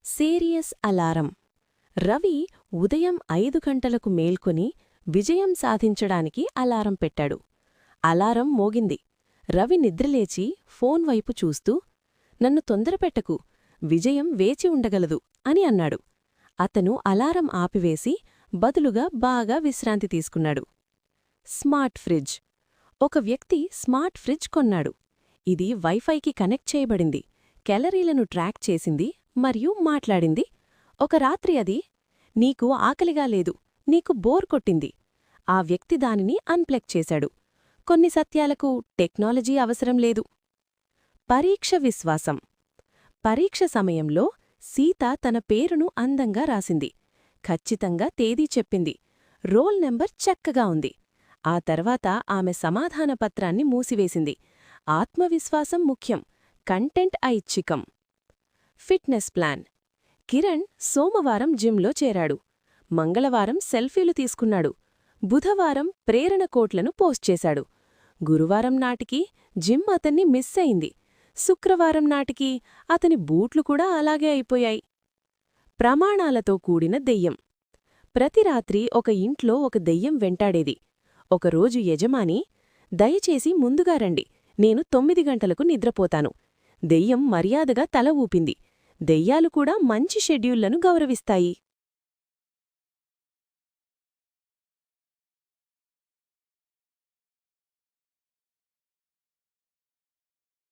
Serious alarm. Ravi ఉదయం 5 గంటలకు మేల్కొని విజయం సాధించడానికి అలారం పెట్టాడు. అలారం మోగింది. రవి నిద్రలేచి ఫోన్ వైపు చూస్తూ, నన్ను తొందరపెట్టకు, విజయం వేచి ఉండగలదు అని అన్నాడు. అతను అలారం ఆపివేసి బదులుగా బాగా విశ్రాంతి తీసుకున్నాడు. Smart fridge. ఒక వ్యక్తి స్మార్ట్ ఫ్రిడ్జ్ కొన్నాడు. ఇది వైఫైకి కనెక్ట్ చేయబడింది, క్యాలరీలను ట్రాక్ చేసింది మరియు మాట్లాడింది. ఒక రాత్రి అది, నీకు ఆకలిగా లేదు, నీకు బోర్ కొట్టింది. ఆ వ్యక్తి దానిని అన్ప్లగ్ చేశాడు. కొన్ని సత్యాలకు టెక్నాలజీ అవసరం లేదు. పరీక్ష విశ్వాసం. పరీక్ష సమయంలో సీత తన పేరును అందంగా రాసింది. ఖచ్చితంగా తేదీ చెప్పింది. రోల్ నెంబర్ చక్కగా ఉంది. ఆ తర్వాత ఆమె సమాధాన పత్రాన్ని మూసివేసింది. ఆత్మవిశ్వాసం ముఖ్యం, కంటెంట్ ఐచ్ఛికం. Fitness plan. కిరణ్ సోమవారం జిమ్లో చేరాడు. మంగళవారం సెల్ఫీలు తీసుకున్నాడు. బుధవారం ప్రేరణ కోట్లను పోస్ట్ చేశాడు. గురువారం నాటికి జిమ్ అతన్ని మిస్ అయింది. శుక్రవారం నాటికి అతని బూట్లు కూడా అలాగే అయిపోయాయి. ప్రమాణాలతో కూడిన దెయ్యం. ప్రతి రాత్రి ఒక ఇంట్లో ఒక దెయ్యం వెంటాడేది. ఒకరోజు యజమాని, దయచేసి ముందుగా రండి, నేను 9 గంటలకు నిద్రపోతాను. దెయ్యం మర్యాదగా తల ఊపింది. దెయ్యాలు కూడా మంచి షెడ్యూళ్లను గౌరవిస్తాయి.